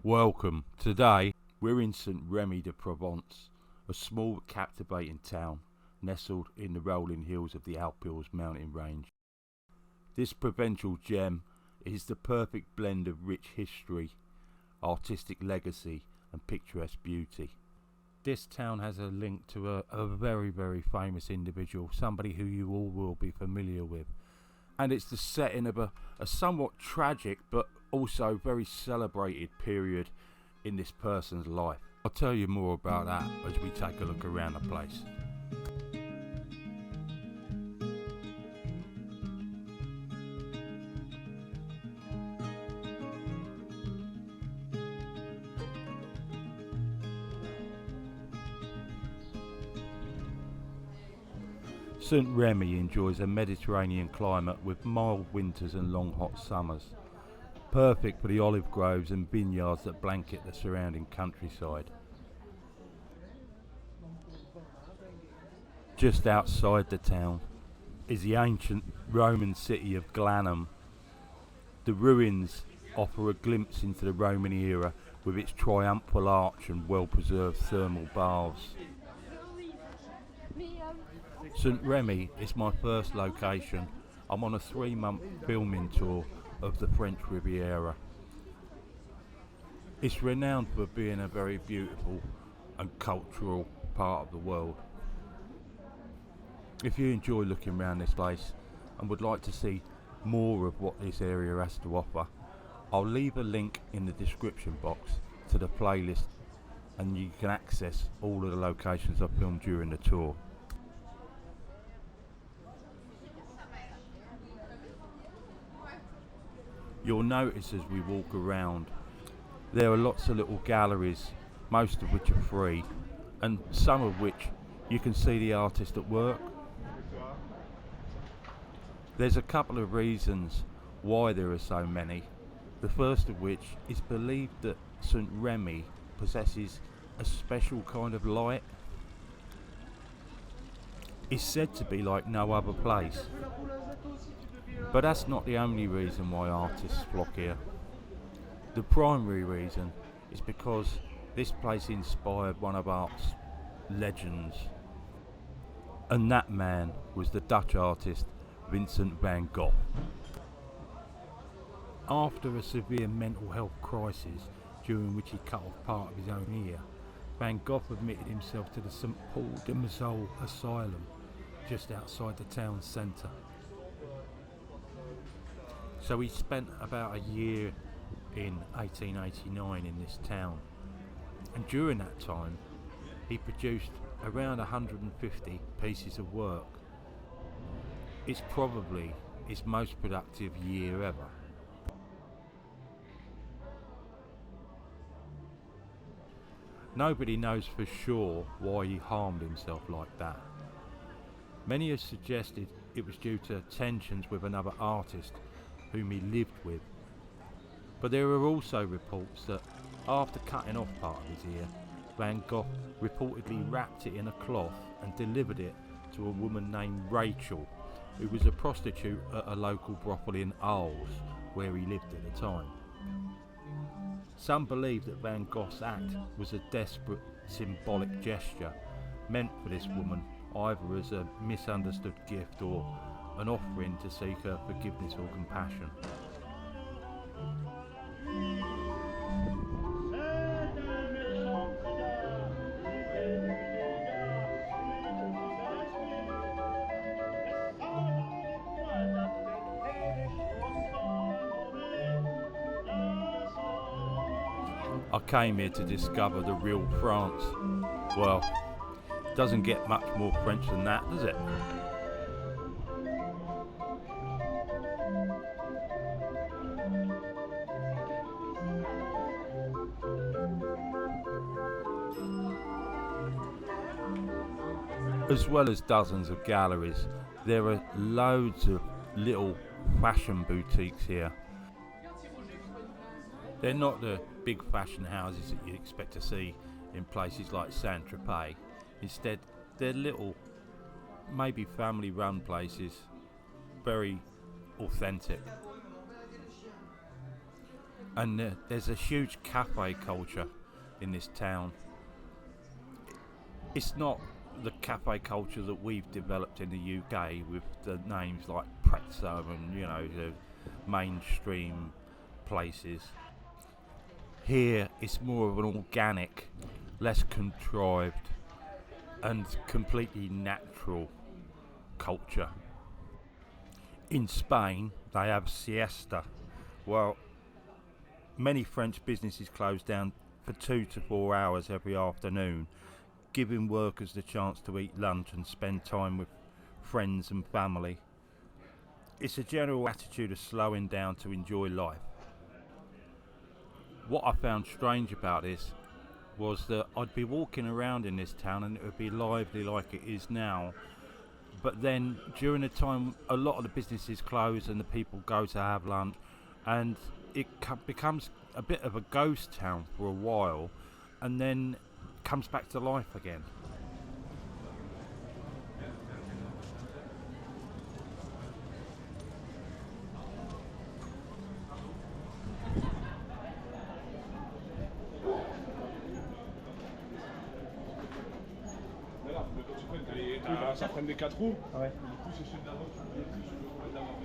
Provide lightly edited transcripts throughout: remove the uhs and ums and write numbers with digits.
Welcome. Today we're in St. Remy de Provence, a small but captivating town nestled in the rolling hills of the Alpes mountain range. This provincial gem is the perfect blend of rich history, artistic legacy and picturesque beauty. This town has a link to a very, very famous individual, somebody who you all will be familiar with. And it's the setting of a somewhat tragic but also very celebrated period in this person's life. I'll tell you more about that as we take a look around the place. St. Remy enjoys a Mediterranean climate with mild winters and long hot summers, perfect for the olive groves and vineyards that blanket the surrounding countryside. Just outside the town is the ancient Roman city of Glanum. The ruins offer a glimpse into the Roman era with its triumphal arch and well-preserved thermal baths. St. Remy is my first location. I'm on a 3-month filming tour of the French Riviera. It's renowned for being a very beautiful and cultural part of the world. If you enjoy looking around this place and would like to see more of what this area has to offer, I'll leave a link in the description box to the playlist and you can access all of the locations I filmed during the tour. You'll notice as we walk around, there are lots of little galleries, most of which are free, and some of which you can see the artist at work. There's a couple of reasons why there are so many. The first of which is believed that St. Remy possesses a special kind of light. It's said to be like no other place. But that's not the only reason why artists flock here. The primary reason is because this place inspired one of art's legends. And that man was the Dutch artist Vincent van Gogh. After a severe mental health crisis during which he cut off part of his own ear, Van Gogh admitted himself to the St. Paul de Mazolle asylum just outside the town centre. So he spent about a year in 1889 in this town, and during that time he produced around 150 pieces of work. It's probably his most productive year ever. Nobody knows for sure why he harmed himself like that. Many have suggested it was due to tensions with another artist whom he lived with. But there are also reports that after cutting off part of his ear, Van Gogh reportedly wrapped it in a cloth and delivered it to a woman named Rachel, who was a prostitute at a local brothel in Arles, where he lived at the time. Some believe that Van Gogh's act was a desperate symbolic gesture meant for this woman, either as a misunderstood gift or an offering to seek her forgiveness or compassion. I came here to discover the real France. Well, it doesn't get much more French than that, does it? As well as dozens of galleries, there are loads of little fashion boutiques here. They're not the big fashion houses that you'd expect to see in places like Saint-Tropez. Instead, they're little, maybe family-run places, very authentic. And there's a huge cafe culture in this town. It's not the cafe culture that we've developed in the UK with the names like Prezzo and the mainstream places. Here it's more of an organic, less contrived and completely natural culture. In Spain they have siesta. Well, many French businesses close down for 2 to 4 hours every afternoon, giving workers the chance to eat lunch and spend time with friends and family. It's a general attitude of slowing down to enjoy life. What I found strange about this was that I'd be walking around in this town and it would be lively like it is now, but then during the time a lot of the businesses close and the people go to have lunch, and it becomes a bit of a ghost town for a while and then comes back to life again. Ça prend des 4 roues. Ouais. Du coup, c'est ceux d'avant qui sont plus, ceux qui vont d'avoir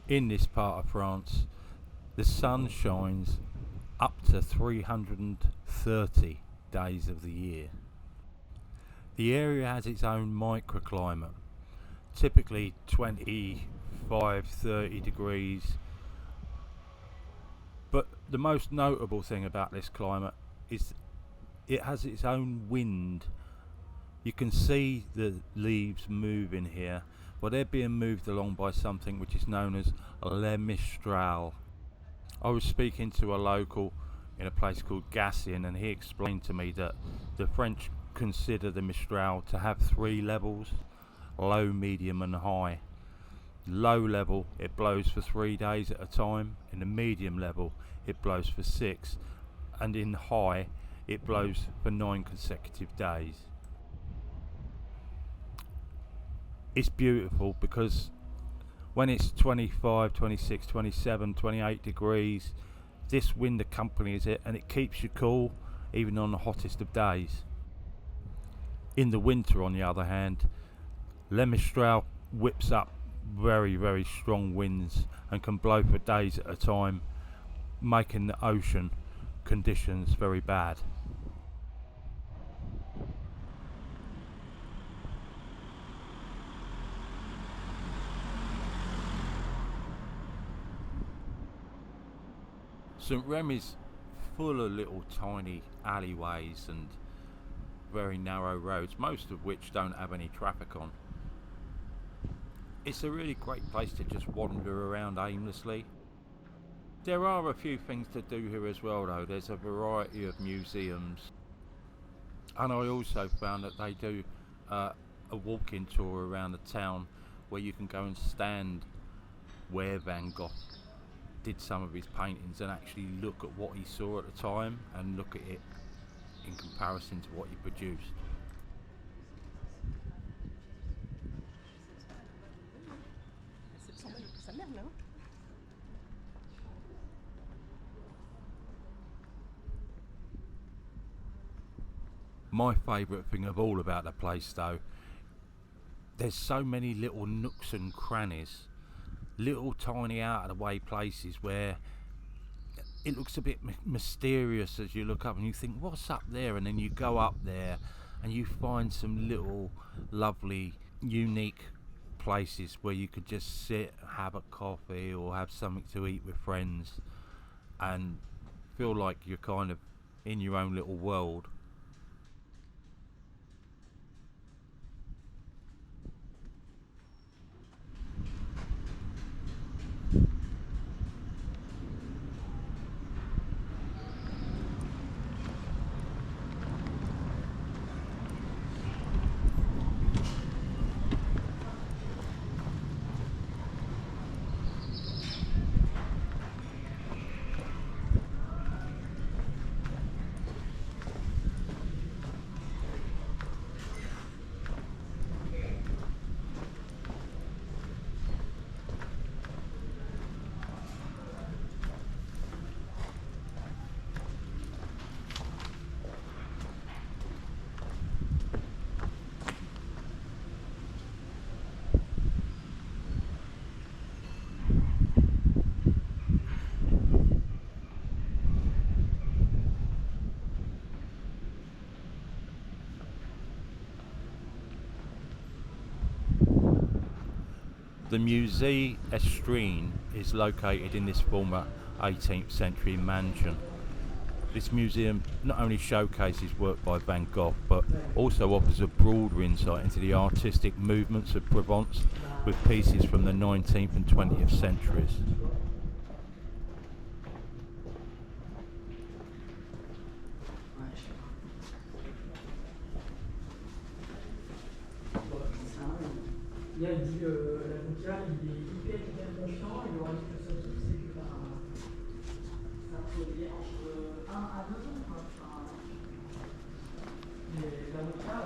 In this part of France, the sun shines up to 330 days of the year. The area has its own microclimate, typically 25-30 degrees, but the most notable thing about this climate is it has its own wind. You can see the leaves moving here, but they're being moved along by something which is known as le mistral. I was speaking to a local in a place called Gassien, and he explained to me that the French consider the mistral to have 3 levels: low, medium and high. Low level, it blows for 3 days at a time. In the medium level, it blows for 6, and in high, it blows for 9 consecutive days. It's beautiful because when it's 25, 26, 27, 28 degrees, this wind accompanies it and it keeps you cool even on the hottest of days. In the winter, on the other hand, Le Mistral whips up very, very strong winds and can blow for days at a time, making the ocean conditions very bad. St Remy's full of little tiny alleyways and very narrow roads, most of which don't have any traffic on. It's a really great place to just wander around aimlessly. There are a few things to do here as well though. There's a variety of museums, and I also found that they do a walking tour around the town where you can go and stand where Van Gogh did some of his paintings and actually look at what he saw at the time and look at it in comparison to what he produced. My favourite thing of all about the place though, there's so many little nooks and crannies, little tiny out of the way places where it looks a bit mysterious as you look up and you think, what's up there? And then you go up there and you find some little lovely unique places where you could just sit, have a coffee or have something to eat with friends and feel like you're kind of in your own little world. The Muse Estrin is located in this former 18th century mansion. This museum not only showcases work by Van Gogh but also offers a broader insight into the artistic movements of Provence with pieces from the 19th and 20th centuries. Là, il dit l'avocat, il est hyper confiant, il leur dit que le seul truc, c'est que ça produit entre 1 à 2 ans. Enfin, et l'avocat,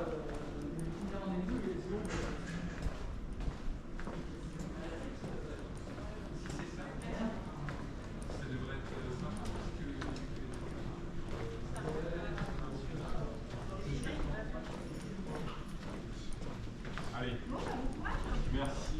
il dit rendez-vous, il est sûr. Allez. Merci.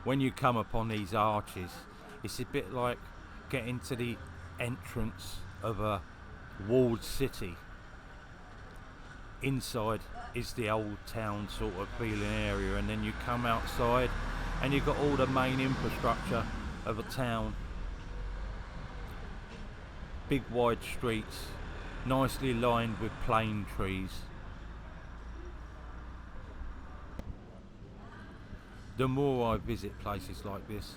When you come upon these arches, it's a bit like getting to the entrance of a walled city. Inside is the old town sort of feeling area, and then you come outside and you've got all the main infrastructure of a town. Big wide streets, nicely lined with plane trees. The more I visit places like this,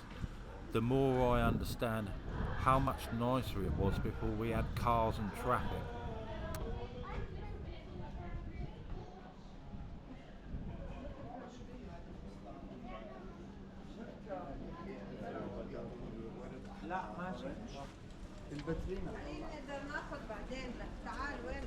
the more I understand how much nicer it was before we had cars and traffic. لا ماشي الباترينا نقدر ناخذ بعدين لا تعال وين